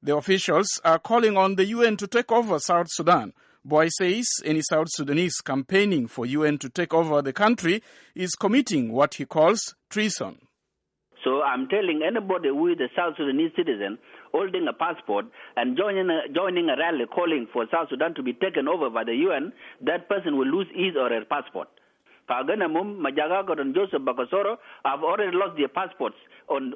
The officials are calling on the UN to take over South Sudan. Buay says any South Sudanese campaigning for UN to take over the country is committing what he calls treason. So I'm telling anybody who is a South Sudanese citizen holding a passport and joining a rally calling for South Sudan to be taken over by the UN, that person will lose his or her passport. Paganamum, Majagagot, and Joseph Bakasoro have already lost their passports on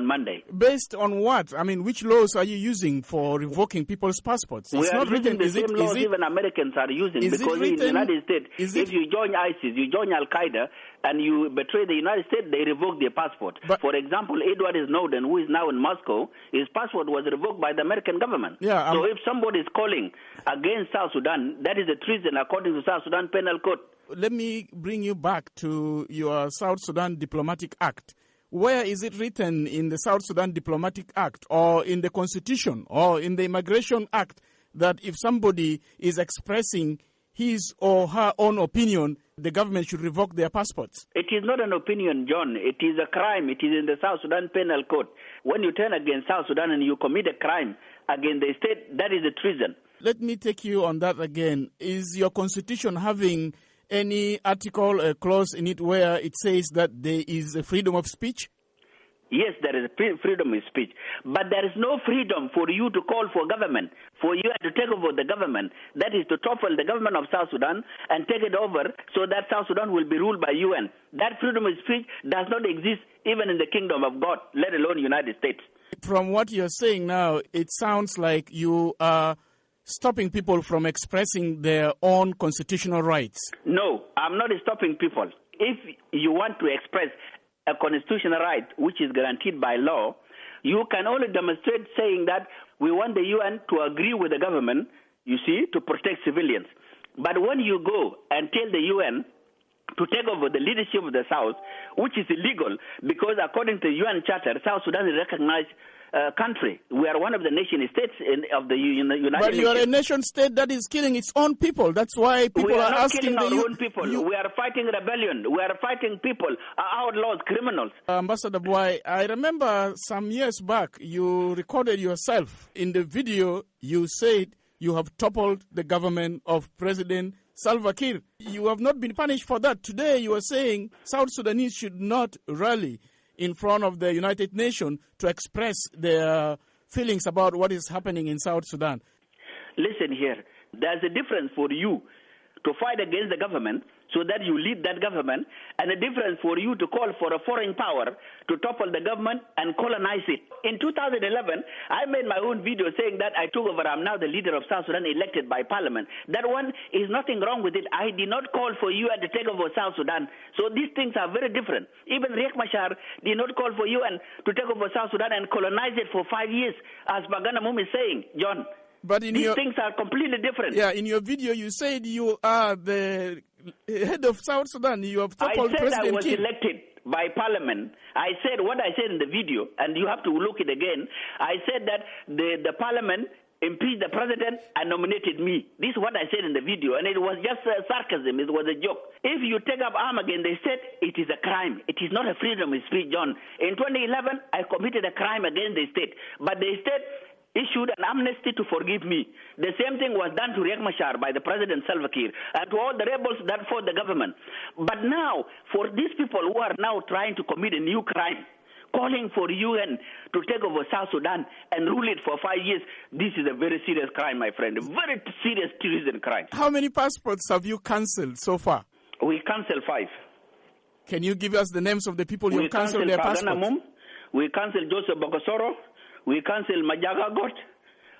Monday. Based on what? I mean, which laws are you using for revoking people's passports? We are using the same laws even Americans are using, because in the United States, if you join ISIS, you join Al-Qaeda, and you betray the United States, they revoke their passport. For example, Edward Snowden, who is now in Moscow, his passport was revoked by the American government. Yeah, so if somebody is calling against South Sudan, that is a treason according to South Sudan Penal Code. Let me bring you back to your South Sudan Diplomatic Act. Where is it written in the South Sudan Diplomatic Act or in the Constitution or in the Immigration Act that if somebody is expressing his or her own opinion, the government should revoke their passports? It is not an opinion, John. It is a crime. It is in the South Sudan Penal Code. When you turn against South Sudan and you commit a crime against the state, that is a treason. Let me take you on that again. Is your Constitution having any article, a clause in it where it says that there is a freedom of speech? Yes, there is freedom of speech. But there is no freedom for you to call for government, for you to take over the government. That is to topple the government of South Sudan and take it over so that South Sudan will be ruled by UN. That freedom of speech does not exist even in the kingdom of God, let alone United States. From what you're saying now, it sounds like you are stopping people from expressing their own constitutional rights. No, I'm not stopping people. If you want to express a constitutional right which is guaranteed by law, you can only demonstrate saying that we want the UN to agree with the government, you see, to protect civilians. But when you go and tell the UN to take over the leadership of the South, which is illegal, because according to the UN Charter, South Sudan is recognized country. We are one of the nation states of the United Nations. But you are a nation state that is killing its own people. That's why people are asking not killing our own people. We are fighting rebellion. We are fighting people, outlaws, criminals. Ambassador Buay, I remember some years back you recorded yourself. In the video, you said you have toppled the government of President Salva Kiir. You have not been punished for that. Today you are saying South Sudanese should not rally in front of the United Nations to express their feelings about what is happening in South Sudan. Listen here, there's a difference for you to fight against the government so that you lead that government, and a difference for you to call for a foreign power to topple the government and colonize it. In 2011, I made my own video saying that I took over, I'm now the leader of South Sudan elected by parliament. That one is nothing wrong with it. I did not call for UN to take over South Sudan. So these things are very different. Even Riek Machar did not call for UN to take over South Sudan and colonize it for 5 years, as Bagana Mum is saying, John. But these things are completely different. Yeah, in your video you said you are the head of South Sudan. You have toppled President I was Kiir. elected by parliament. I said what I said in the video, and you have to look it again. I said that the parliament impeached the president and nominated me. This is what I said in the video, and it was just sarcasm. It was a joke. If you take up arm again, they said it is a crime. It is not a freedom of speech, John. In 2011, I committed a crime against the state, but the state issued an amnesty to forgive me. The same thing was done to Riek Machar by the President Salva Kiir and to all the rebels that fought the government. But now, for these people who are now trying to commit a new crime, calling for UN to take over South Sudan and rule it for 5 years, this is a very serious crime, my friend, a very serious treason crime. How many passports have you cancelled so far? We cancelled 5. Can you give us the names of the people you have cancelled their passports? We cancelled Joseph Bakasoro. We cancel Majagagot,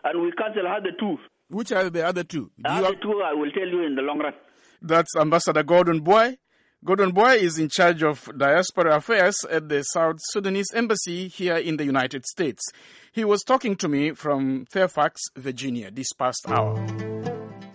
and we cancel other 2. Which are the other 2? The other 2 I will tell you in the long run. That's Ambassador Gordon Buay. Gordon Buay is in charge of diaspora affairs at the South Sudanese Embassy here in the United States. He was talking to me from Fairfax, Virginia, this past hour.